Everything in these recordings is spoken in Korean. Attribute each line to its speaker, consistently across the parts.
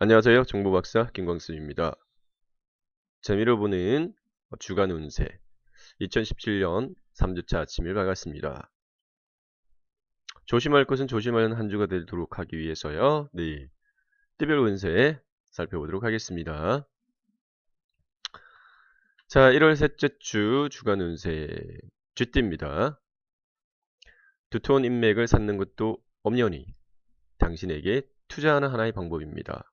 Speaker 1: 안녕하세요. 정보박사 김광순입니다. 재미로 보는 주간 운세 2017년 3주차 아침일 밝았습니다. 조심할 것은 조심하는 한 주가 되도록 하기 위해서요. 네, 띠별 운세 살펴보도록 하겠습니다. 자, 1월 셋째 주 주간 운세 쥐띠입니다. 두터운 인맥을 쌓는 것도 엄연히 당신에게 투자하는 하나의 방법입니다.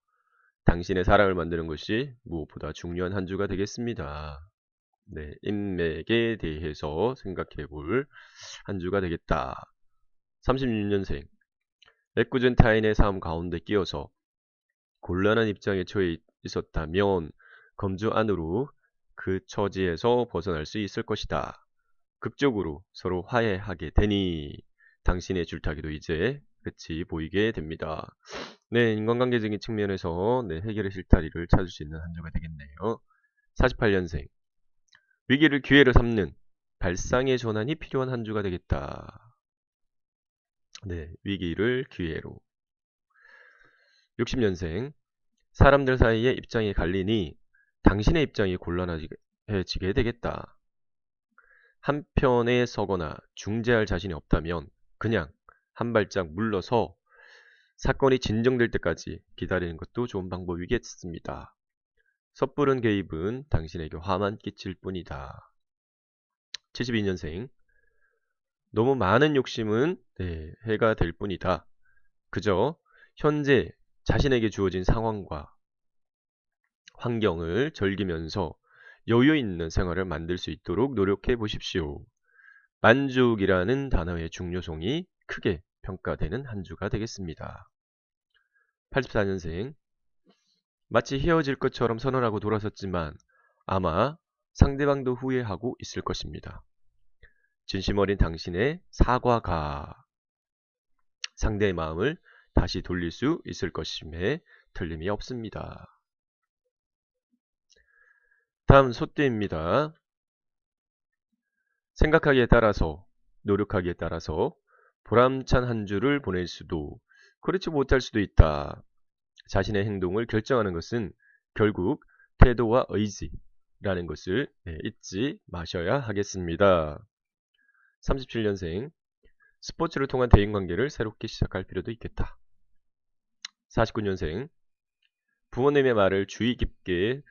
Speaker 1: 당신의 사랑을 만드는 것이 무엇보다 중요한 한 주가 되겠습니다. 네, 인맥에 대해서 생각해 볼 한 주가 되겠다. 36년생. 애꿎은 타인의 삶 가운데 끼어서 곤란한 입장에 처해 있었다면 검주 안으로 그 처지에서 벗어날 수 있을 것이다. 극적으로 서로 화해하게 되니 당신의 줄타기도 이제 끝이 보이게 됩니다. 네, 인간관계적인 측면에서 네, 해결의 실타리를 찾을 수 있는 한 주가 되겠네요. 48년생. 위기를 기회로 삼는 발상의 전환이 필요한 한 주가 되겠다. 네, 위기를 기회로. 60년생. 사람들 사이에 입장이 갈리니 당신의 입장이 곤란해지게 되겠다. 한편에 서거나 중재할 자신이 없다면 그냥 한 발짝 물러서 사건이 진정될 때까지 기다리는 것도 좋은 방법이겠습니다. 섣부른 개입은 당신에게 화만 끼칠 뿐이다. 72년생. 너무 많은 욕심은 네, 해가 될 뿐이다. 그저 현재 자신에게 주어진 상황과 환경을 즐기면서 여유 있는 생활을 만들 수 있도록 노력해 보십시오. 만족이라는 단어의 중요성이 크게 평가되는 한 주가 되겠습니다. 84년생. 마치 헤어질 것처럼 선언하고 돌아섰지만 아마 상대방도 후회하고 있을 것입니다. 진심 어린 당신의 사과가 상대의 마음을 다시 돌릴 수 있을 것임에 틀림이 없습니다. 다음 소띠입니다. 생각하기에 따라서 노력하기에 따라서 보람찬 한 주를 보낼 수도 그렇지 못할 수도 있다. 자신의 행동을 결정하는 것은 결국 태도와 의지라는 것을 잊지 마셔야 하겠습니다. 37년생. 스포츠를 통한 대인관계를 새롭게 시작할 필요도 있겠다. 49년생. 부모님의 말을 주의 깊게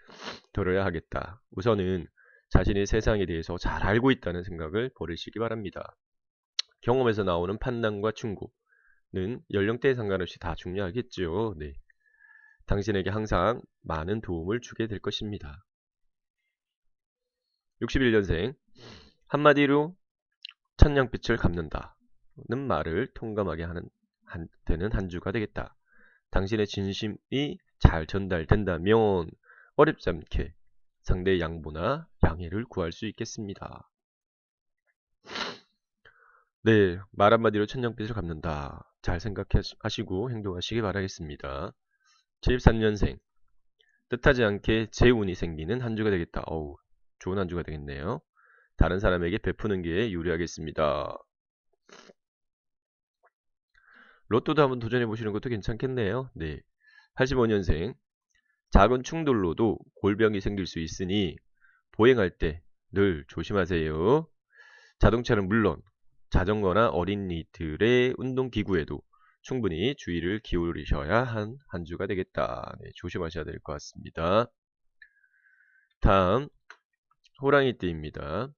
Speaker 1: 들어야 하겠다. 우선은 자신이 세상에 대해서 잘 알고 있다는 생각을 버리시기 바랍니다. 경험에서 나오는 판단과 충고는 연령대에 상관없이 다 중요하겠지요. 네. 당신에게 항상 많은 도움을 주게 될 것입니다. 61년생. 한마디로 천냥빛을 갚는다 는 말을 통감하게 되는 한 주가 되겠다. 당신의 진심이 잘 전달된다면 어렵지 않게 상대의 양보나 양해를 구할 수 있겠습니다. 네, 말 한마디로 천냥빚을 갚는다. 잘 생각하시고 행동하시기 바라겠습니다. 73년생. 뜻하지 않게 재운이 생기는 한 주가 되겠다. 어우, 좋은 한 주가 되겠네요. 다른 사람에게 베푸는 게 유리하겠습니다. 로또도 한번 도전해 보시는 것도 괜찮겠네요. 네. 85년생. 작은 충돌로도 골병이 생길 수 있으니 보행할 때 늘 조심하세요. 자동차는 물론 자전거나 어린이들의 운동기구에도 충분히 주의를 기울이셔야 한 주가 되겠다. 네, 조심하셔야 될 것 같습니다. 다음 호랑이띠입니다.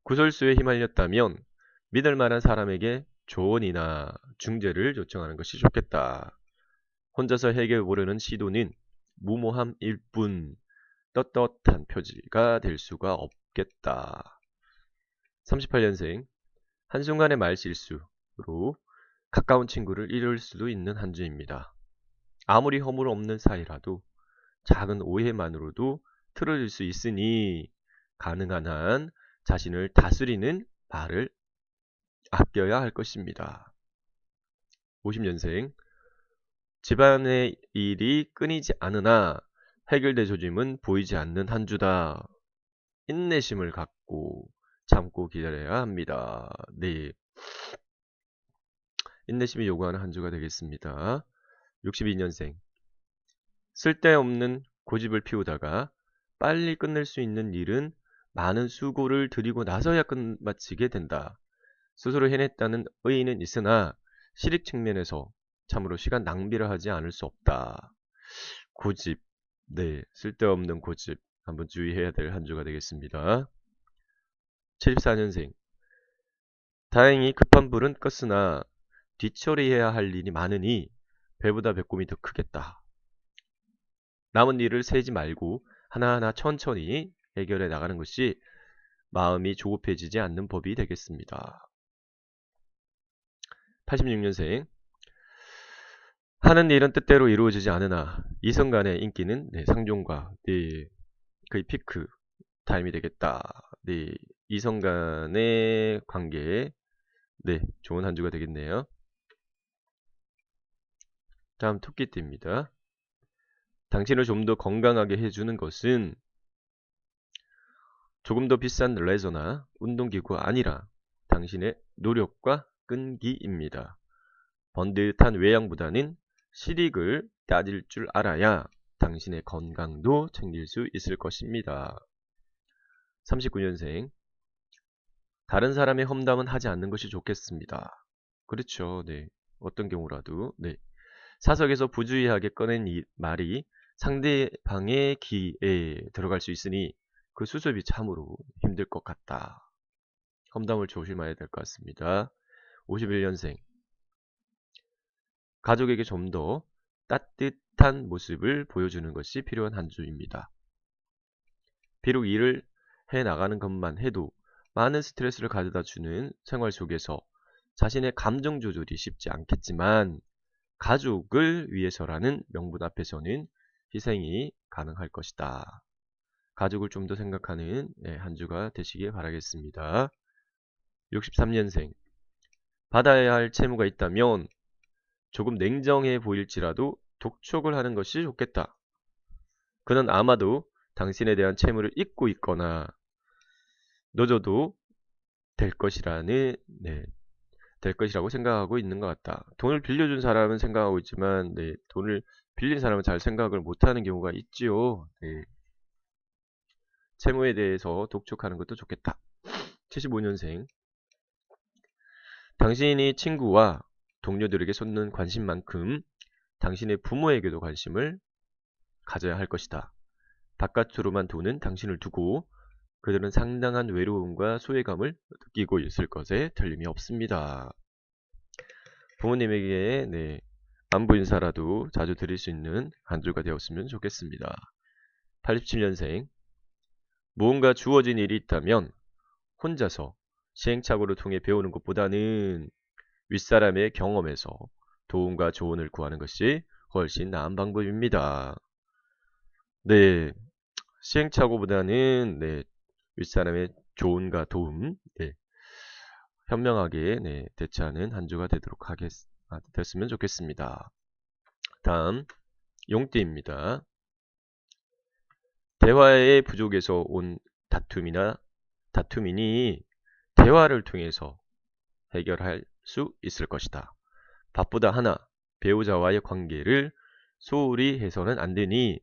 Speaker 1: 구설수에 휘말렸다면 믿을 만한 사람에게 조언이나 중재를 요청하는 것이 좋겠다. 혼자서 해결 모르는 시도는 무모함일 뿐 떳떳한 표지가 될 수가 없겠다. 38년생. 한순간의 말실수로 가까운 친구를 잃을 수도 있는 한 주입니다. 아무리 허물 없는 사이라도 작은 오해만으로도 틀어질 수 있으니 가능한 한 자신을 다스리는 말을 아껴야 할 것입니다. 50년생. 집안의 일이 끊이지 않으나 해결될 조짐은 보이지 않는 한 주다. 인내심을 갖고 참고 기다려야 합니다. 네, 인내심이 요구하는 한 주가 되겠습니다. 62년생. 쓸데없는 고집을 피우다가 빨리 끝낼 수 있는 일은 많은 수고를 들이고 나서야 끝마치게 된다. 스스로 해냈다는 의의는 있으나 실익 측면에서 참으로 시간 낭비를 하지 않을 수 없다. 고집. 네, 쓸데없는 고집. 한번 주의해야 될 한 주가 되겠습니다. 74년생. 다행히 급한 불은 껐으나 뒤처리해야 할 일이 많으니 배보다 배꼽이 더 크겠다. 남은 일을 세지 말고 하나하나 천천히 해결해 나가는 것이 마음이 조급해지지 않는 법이 되겠습니다. 86년생. 하는 일은 뜻대로 이루어지지 않으나 이성 간의 인기는 상종과 거의 피크 타임이 되겠다. 이성 간의 관계 좋은 한 주가 되겠네요. 다음 토끼띠입니다. 당신을 좀 더 건강하게 해주는 것은 조금 더 비싼 레저나 운동기구가 아니라 당신의 노력과 끈기입니다. 번듯한 외양보다는 실익을 따질 줄 알아야 당신의 건강도 챙길 수 있을 것입니다. 39년생. 다른 사람의 험담은 하지 않는 것이 좋겠습니다. 그렇죠. 어떤 경우라도. 사석에서 부주의하게 꺼낸 이 말이 상대방의 귀에 들어갈 수 있으니 그 수습이 참으로 힘들 것 같다. 험담을 조심해야 될 것 같습니다. 51년생. 가족에게 좀 더 따뜻한 모습을 보여주는 것이 필요한 한 주입니다. 비록 일을 해나가는 것만 해도 많은 스트레스를 가져다 주는 생활 속에서 자신의 감정 조절이 쉽지 않겠지만 가족을 위해서라는 명분 앞에서는 희생이 가능할 것이다. 가족을 좀 더 생각하는 한 주가 되시길 바라겠습니다. 63년생. 받아야 할 채무가 있다면 조금 냉정해 보일지라도 독촉을 하는 것이 좋겠다. 그는 아마도 당신에 대한 채무를 잊고 있거나 늦어도 될 것이라는 될 것이라고 생각하고 있는 것 같다. 돈을 빌려준 사람은 생각하고 있지만 돈을 빌린 사람은 잘 생각을 못하는 경우가 있지요. 채무에 대해서 독촉하는 것도 좋겠다. 75년생. 당신이 친구와 동료들에게 쏟는 관심만큼 당신의 부모에게도 관심을 가져야 할 것이다. 바깥으로만 도는 당신을 두고 그들은 상당한 외로움과 소외감을 느끼고 있을 것에 틀림이 없습니다. 부모님에게 안부 인사라도 자주 드릴 수 있는 한 주가 되었으면 좋겠습니다. 87년생. 무언가 주어진 일이 있다면 혼자서 시행착오를 통해 배우는 것보다는 윗사람의 경험에서 도움과 조언을 구하는 것이 훨씬 나은 방법입니다. 시행착오보다는 윗사람의 조언과 도움 현명하게 대처하는 한 주가 되도록 됐으면 좋겠습니다. 다음 용띠입니다. 대화의 부족에서 온 다툼이니 대화를 통해서 해결할 수 있을 것이다. 바쁘다 하나 배우자와의 관계를 소홀히 해서는 안 되니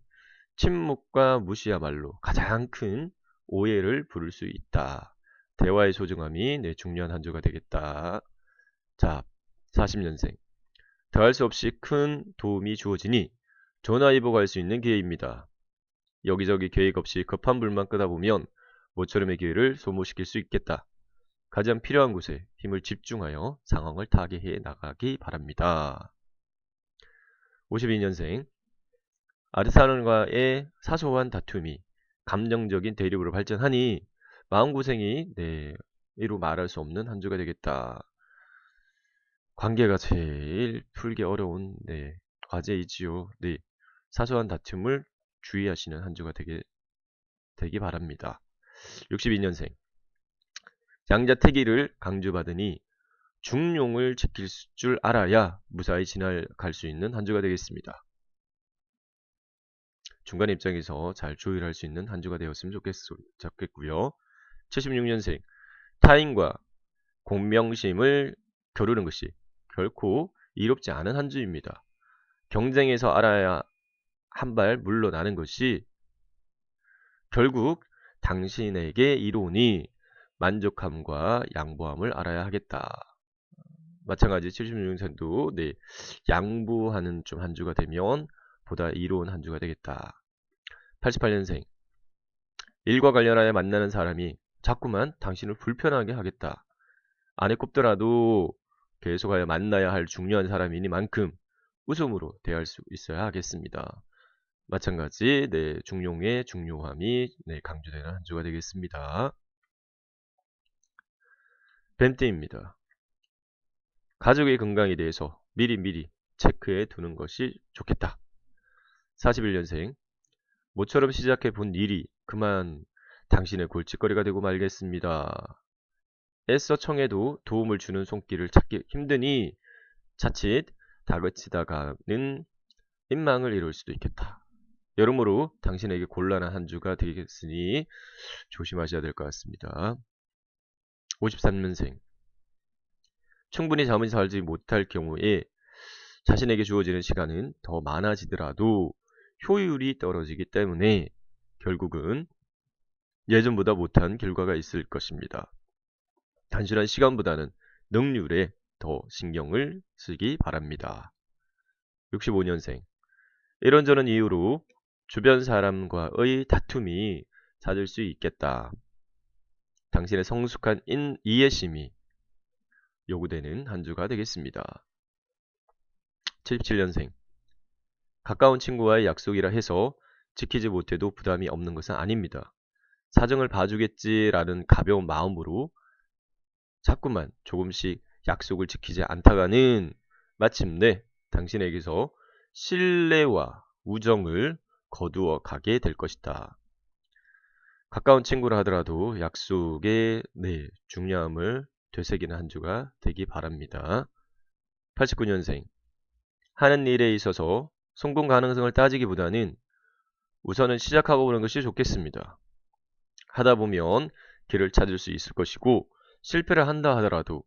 Speaker 1: 침묵과 무시야말로 가장 큰 오해를 부를 수 있다. 대화의 소중함이 중요한 한 주가 되겠다. 자, 40년생. 더할 수 없이 큰 도움이 주어지니 전화위복 할 수 있는 기회입니다. 여기저기 계획 없이 급한 불만 끄다 보면 모처럼의 기회를 소모시킬 수 있겠다. 가장 필요한 곳에 힘을 집중하여 상황을 타개해 나가기 바랍니다. 52년생. 아르사론과의 사소한 다툼이 감정적인 대립으로 발전하니 마음고생이 이루 말할 수 없는 한 주가 되겠다. 관계가 제일 풀기 어려운 과제이지요. 사소한 다툼을 주의하시는 한 주가 되기 바랍니다. 62년생. 양자택일을 강조받으니 중용을 지킬 줄 알아야 무사히 지나갈 수 있는 한 주가 되겠습니다. 중간 입장에서 잘 조율할 수 있는 한 주가 되었으면 좋겠고요. 76년생. 타인과 공명심을 겨루는 것이 결코 이롭지 않은 한 주입니다. 경쟁에서 알아야 한 발 물러나는 것이 결국 당신에게 이로니 만족함과 양보함을 알아야 하겠다. 마찬가지 76년생도 네, 양보하는 좀 한 주가 되면 보다 이로운 한 주가 되겠다. 88년생 일과 관련하여 만나는 사람이 자꾸만 당신을 불편하게 하겠다. 안에 꼽더라도 계속하여 만나야 할 중요한 사람이니만큼 웃음으로 대할 수 있어야 하겠습니다. 마찬가지 네, 중용의 중요함이 네, 강조되는 한 주가 되겠습니다. 뱀띠입니다. 가족의 건강에 대해서 미리 체크해 두는 것이 좋겠다. 41년생 모처럼 시작해 본 일이 그만 당신의 골칫거리가 되고 말겠습니다. 애써 청해도 도움을 주는 손길을 찾기 힘드니 자칫 다그치다가는 인망을 이룰 수도 있겠다. 여러모로 당신에게 곤란한 한 주가 되겠으니 조심하셔야 될 것 같습니다. 53년생 충분히 잠을 자지 못할 경우에 자신에게 주어지는 시간은 더 많아지더라도 효율이 떨어지기 때문에 결국은 예전보다 못한 결과가 있을 것입니다. 단순한 시간보다는 능률에 더 신경을 쓰기 바랍니다. 65년생 이런저런 이유로 주변 사람과의 다툼이 잦을 수 있겠다. 당신의 성숙한 이해심이 요구되는 한 주가 되겠습니다. 77년생 가까운 친구와의 약속이라 해서 지키지 못해도 부담이 없는 것은 아닙니다. 사정을 봐주겠지라는 가벼운 마음으로 자꾸만 조금씩 약속을 지키지 않다가는 마침내 당신에게서 신뢰와 우정을 거두어 가게 될 것이다. 가까운 친구라 하더라도 약속의 중요함을 되새기는 한 주가 되기 바랍니다. 89년생 하는 일에 있어서 성공 가능성을 따지기보다는 우선은 시작하고 보는 것이 좋겠습니다. 하다 보면 길을 찾을 수 있을 것이고 실패를 한다 하더라도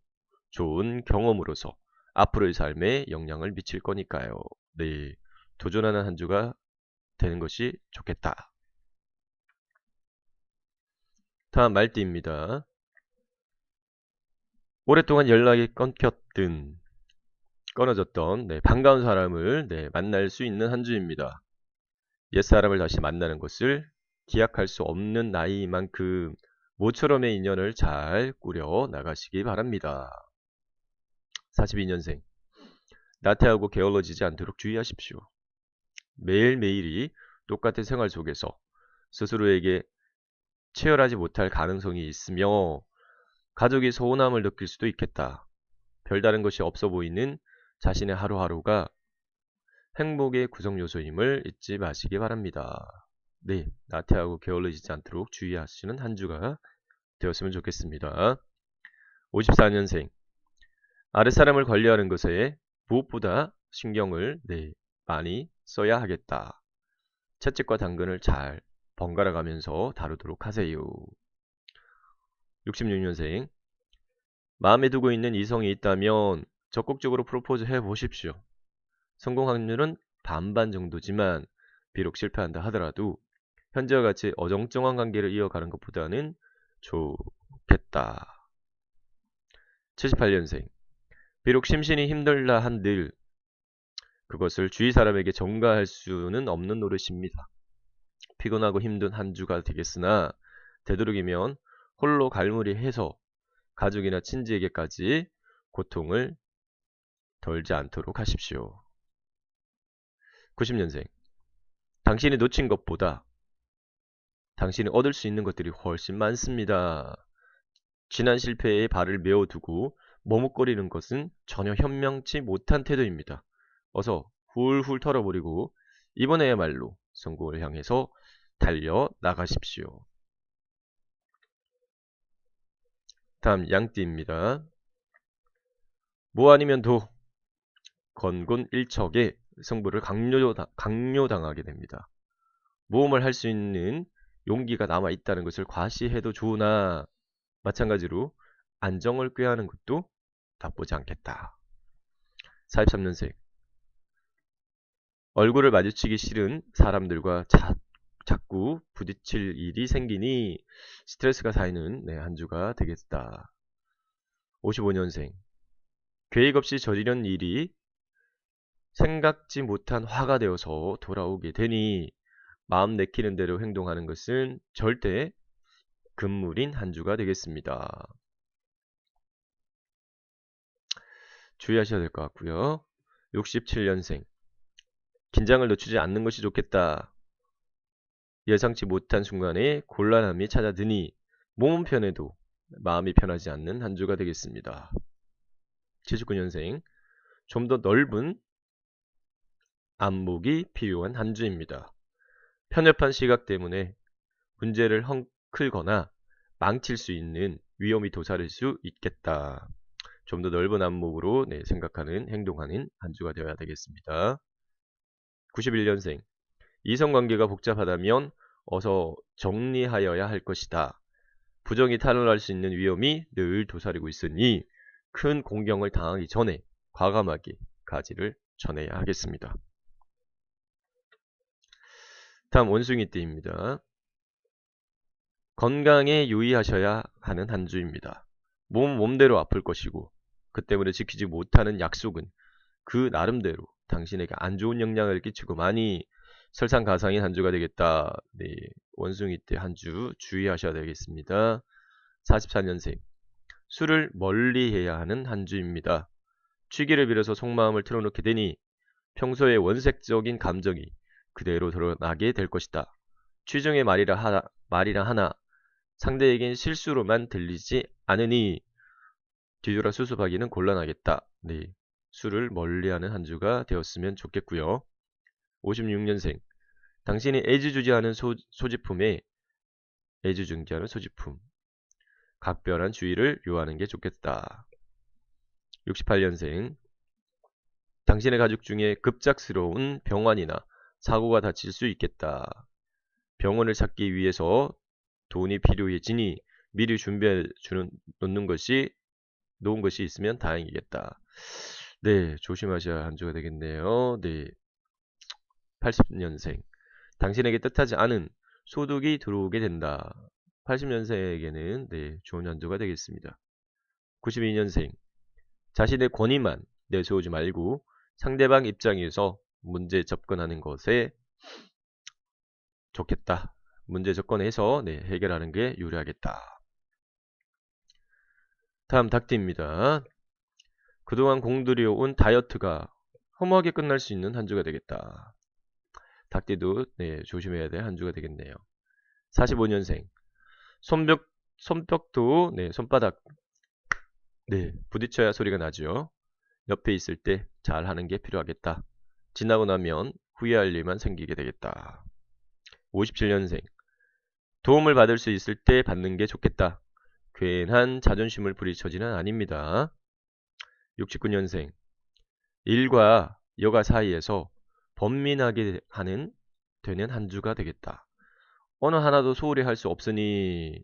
Speaker 1: 좋은 경험으로서 앞으로의 삶에 영향을 미칠 거니까요. 네, 도전하는 한 주가 되는 것이 좋겠다. 다음 말띠입니다. 오랫동안 연락이 끊어졌던 반가운 사람을 만날 수 있는 한 주입니다. 옛사람을 다시 만나는 것을 기약할 수 없는 나이만큼 모처럼의 인연을 잘 꾸려 나가시기 바랍니다. 42년생 나태하고 게을러지지 않도록 주의하십시오. 매일매일이 똑같은 생활 속에서 스스로에게 치열하지 못할 가능성이 있으며 가족이 서운함을 느낄 수도 있겠다. 별다른 것이 없어 보이는 자신의 하루하루가 행복의 구성 요소임을 잊지 마시기 바랍니다. 네, 나태하고 게을러지지 않도록 주의하시는 한 주가 되었으면 좋겠습니다. 54년생 아랫사람을 관리하는 것에 무엇보다 신경을 많이 써야 하겠다. 채찍과 당근을 잘 번갈아 가면서 다루도록 하세요. 66년생 마음에 두고 있는 이성이 있다면 적극적으로 프로포즈 해 보십시오. 성공 확률은 반반 정도지만 비록 실패한다 하더라도 현재와 같이 어정쩡한 관계를 이어가는 것보다는 좋겠다. 78년생 비록 심신이 힘들다 한들 그것을 주위 사람에게 전가할 수는 없는 노릇입니다. 피곤하고 힘든 한 주가 되겠으나 되도록이면 홀로 갈무리해서 가족이나 친지에게까지 고통을 덜지 않도록 하십시오. 90년생 당신이 놓친 것보다 당신이 얻을 수 있는 것들이 훨씬 많습니다. 지난 실패에 발을 메어두고 머뭇거리는 것은 전혀 현명치 못한 태도입니다. 어서 훌훌 털어버리고 이번에야말로 성공을 향해서 달려 나가십시오. 다음 양띠입니다. 뭐 아니면 도 건곤일척에 승부를 강요당하게 됩니다. 모험을 할 수 있는 용기가 남아 있다는 것을 과시해도 좋으나 마찬가지로 안정을 꾀하는 것도 나쁘지 않겠다. 43년생 얼굴을 마주치기 싫은 사람들과 자꾸 부딪힐 일이 생기니 스트레스가 쌓이는 한 주가 되겠다. 55년생. 계획 없이 저지른 일이 생각지 못한 화가 되어서 돌아오게 되니 마음 내키는 대로 행동하는 것은 절대 금물인 한 주가 되겠습니다. 주의하셔야 될 것 같고요. 67년생. 긴장을 늦추지 않는 것이 좋겠다. 예상치 못한 순간에 곤란함이 찾아드니 몸은 편해도 마음이 편하지 않는 한 주가 되겠습니다. 79년생. 좀 더 넓은 안목이 필요한 한 주입니다. 편협한 시각 때문에 문제를 헝클거나 망칠 수 있는 위험이 도사릴 수 있겠다. 좀 더 넓은 안목으로 생각하는, 행동하는 한 주가 되어야 되겠습니다. 91년생. 이성관계가 복잡하다면 어서 정리하여야 할 것이다. 부정이 탄원할 수 있는 위험이 늘 도사리고 있으니 큰 공경을 당하기 전에 과감하게 가지를 쳐내야 하겠습니다. 다음 원숭이띠입니다. 건강에 유의하셔야 하는 한 주입니다. 몸대로 아플 것이고 그 때문에 지키지 못하는 약속은 그 나름대로 당신에게 안 좋은 영향을 끼치고 많이 설상가상인 한 주가 되겠다. 네, 원숭이띠 한 주 주의하셔야 되겠습니다. 44년생. 술을 멀리해야 하는 한 주입니다. 취기를 빌어서 속마음을 틀어놓게 되니 평소의 원색적인 감정이 그대로 드러나게 될 것이다. 취중의 말이라 하나 상대에겐 실수로만 들리지 않으니 뒤돌아 수습하기는 곤란하겠다. 네, 술을 멀리하는 한 주가 되었으면 좋겠고요. 56년생. 당신이 애지중지하는 소지품에 애지중지하는 소지품. 각별한 주의를 요하는 게 좋겠다. 68년생. 당신의 가족 중에 급작스러운 병환이나 사고가 닥칠 수 있겠다. 병원을 찾기 위해서 돈이 필요해지니 미리 준비해 놓는 놓은 것이 있으면 다행이겠다. 네, 조심하셔야 할 한 주가 되겠네요. 네, 80년생. 당신에게 뜻하지 않은 소득이 들어오게 된다. 80년생에게는 좋은 한 주가 되겠습니다. 92년생. 자신의 권위만 내세우지 말고 상대방 입장에서 문제 접근하는 것에 좋겠다. 문제 접근해서 해결하는 게 유리하겠다. 다음 닭띠입니다. 그동안 공들여온 다이어트가 허무하게 끝날 수 있는 한 주가 되겠다. 닭띠도 조심해야 될 한 주가 되겠네요. 45년생. 손뼉도 손바닥 부딪혀야 소리가 나죠. 옆에 있을 때 잘하는 게 필요하겠다. 지나고 나면 후회할 일만 생기게 되겠다. 57년생. 도움을 받을 수 있을 때 받는 게 좋겠다. 괜한 자존심을 부리쳐지는 아닙니다. 69년생. 일과 여가 사이에서 번민하게 되는 한 주가 되겠다. 어느 하나도 소홀히 할 수 없으니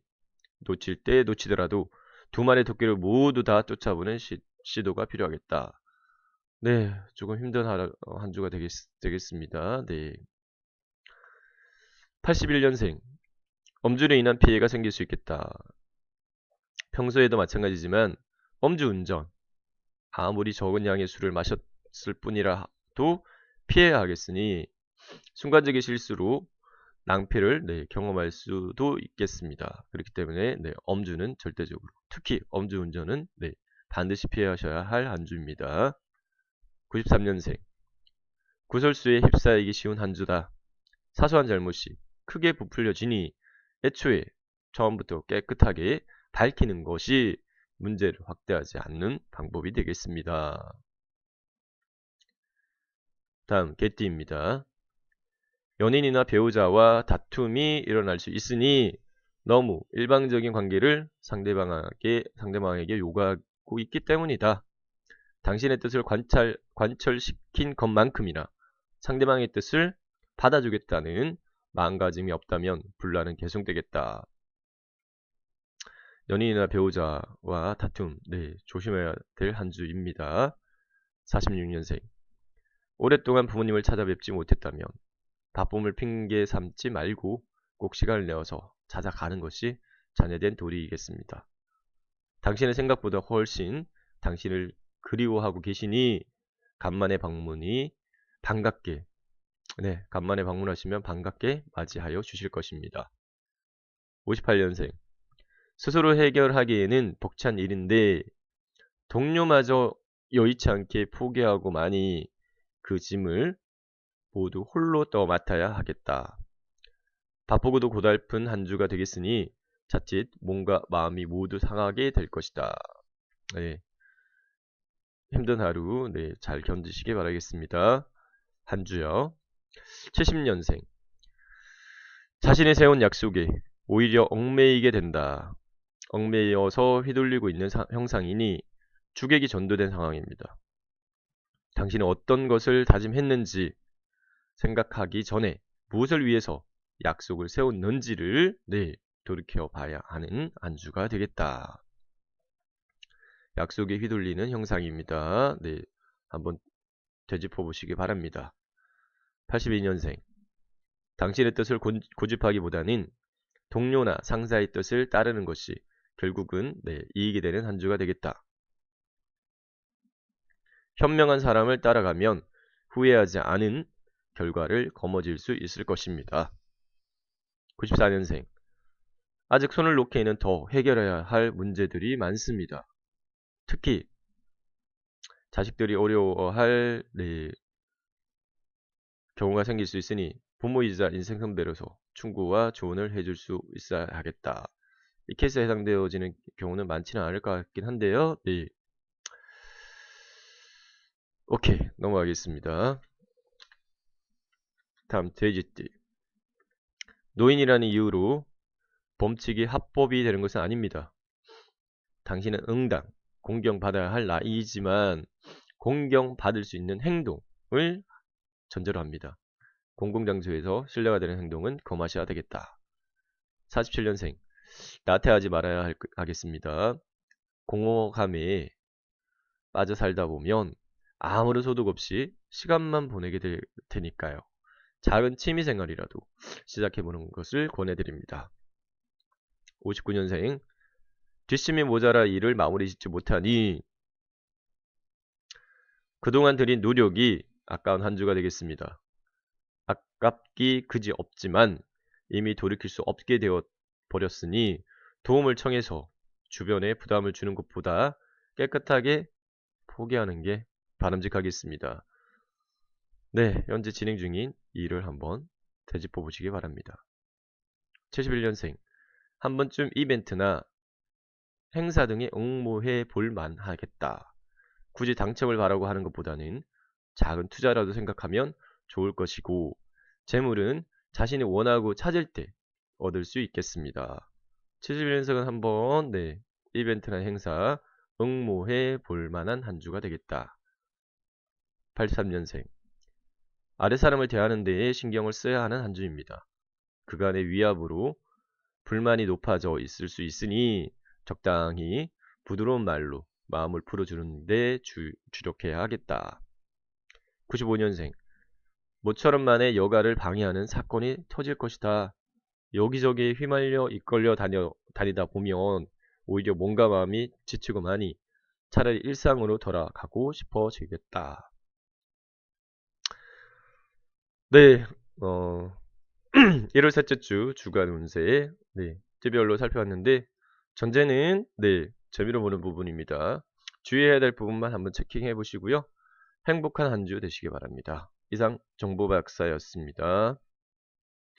Speaker 1: 놓칠 때 놓치더라도 두 마리 토끼를 모두 다 쫓아보는 시도가 필요하겠다. 네, 조금 힘든 한 주가 되겠습니다. 네. 81년생. 엄주로 인한 피해가 생길 수 있겠다. 평소에도 마찬가지지만 엄주운전, 아무리 적은 양의 술을 마셨을 뿐이라도 피해야 하겠으니 순간적인 실수로 낭패를 경험할 수도 있겠습니다. 그렇기 때문에 엄주는 절대적으로, 특히 엄주운전은 반드시 피하셔야 할 한 주입니다. 93년생. 구설수에 휩싸이기 쉬운 한 주다. 사소한 잘못이 크게 부풀려지니 애초에 처음부터 깨끗하게 밝히는 것이 문제를 확대하지 않는 방법이 되겠습니다. 다음 개띠입니다. 연인이나 배우자와 다툼이 일어날 수 있으니 너무 일방적인 관계를 상대방에게 요구하고 있기 때문이다. 당신의 뜻을 관철시킨 것만큼이나 상대방의 뜻을 받아주겠다는 마음가짐이 없다면 분란은 계속되겠다. 연인이나 배우자와 다툼, 조심해야 될 한 주입니다. 46년생. 오랫동안 부모님을 찾아뵙지 못했다면 바쁨을 핑계 삼지 말고 꼭 시간을 내어서 찾아가는 것이 자녀된 도리이겠습니다. 당신의 생각보다 훨씬 당신을 그리워하고 계시니 간만에 방문하시면 반갑게 맞이하여 주실 것입니다. 58년생. 스스로 해결하기에는 벅찬 일인데 동료마저 여의치 않게 포기하고 마니 그 짐을 모두 홀로 맡아야 하겠다. 바쁘고도 고달픈 한 주가 되겠으니 자칫 몸과 마음이 모두 상하게 될 것이다. 네, 힘든 하루 잘 견디시기 바라겠습니다. 한 주요. 70년생. 자신이 세운 약속에 오히려 얽매이게 된다. 얽매여서 휘둘리고 있는 형상이니 주객이 전도된 상황입니다. 당신은 어떤 것을 다짐했는지 생각하기 전에 무엇을 위해서 약속을 세웠는지를 돌이켜 봐야 하는 한 주가 되겠다. 약속에 휘둘리는 형상입니다. 한번 되짚어 보시기 바랍니다. 82년생. 당신의 뜻을 고집하기보다는 동료나 상사의 뜻을 따르는 것이 결국은 이익이 되는 한 주가 되겠다. 현명한 사람을 따라가면 후회하지 않은 결과를 거머쥘 수 있을 것입니다. 94년생. 아직 손을 놓기에는 더 해결해야 할 문제들이 많습니다. 특히 자식들이 어려워할 경우가 생길 수 있으니 부모이자 인생 선배로서 충고와 조언을 해줄 수 있어야 하겠다. 이 케이스에 해당되어지는 경우는 많지는 않을 것 같긴 한데요. 오케이, 넘어가겠습니다. 다음 돼지띠. 노인이라는 이유로 범칙이 합법이 되는 것은 아닙니다. 당신은 응당, 공경받아야 할 나이지만 공경받을 수 있는 행동을 전제로 합니다. 공공장소에서 신뢰가 되는 행동은 검하셔야 되겠다. 47년생. 나태하지 말아야 하겠습니다. 공허감에 빠져 살다 보면 아무런 소득 없이 시간만 보내게 될 테니까요. 작은 취미생활이라도 시작해보는 것을 권해드립니다. 59년생. 뒷심이 모자라 일을 마무리 짓지 못하니 그동안 들인 노력이 아까운 한 주가 되겠습니다. 아깝기 그지 없지만 이미 돌이킬 수 없게 되어 버렸으니 도움을 청해서 주변에 부담을 주는 것보다 깨끗하게 포기하는 게 바람직하겠습니다. 현재 진행 중인 일을 한번 되짚어 보시기 바랍니다. 71년생. 한 번쯤 이벤트나 행사 등에 응모해 볼 만하겠다. 굳이 당첨을 바라고 하는 것보다는 작은 투자라도 생각하면 좋을 것이고 재물은 자신이 원하고 찾을 때 얻을 수 있겠습니다. 71년생은 한번 이벤트나 행사 응모해 볼 만한 한 주가 되겠다. 83년생. 아랫사람을 대하는 데에 신경을 써야 하는 한 주입니다. 그간의 위압으로 불만이 높아져 있을 수 있으니 적당히 부드러운 말로 마음을 풀어주는 데 주력해야 하겠다. 95년생. 모처럼 만에 여가를 방해하는 사건이 터질 것이다. 여기저기 휘말려 이끌려 다니다 보면 오히려 몸과 마음이 지치고 마니 차라리 일상으로 돌아가고 싶어지겠다. 1월 셋째 주 주간 운세 띠별로 살펴봤는데 전제는 재미로 보는 부분입니다. 주의해야 될 부분만 한번 체킹해 보시고요. 행복한 한 주 되시기 바랍니다. 이상 정보박사였습니다.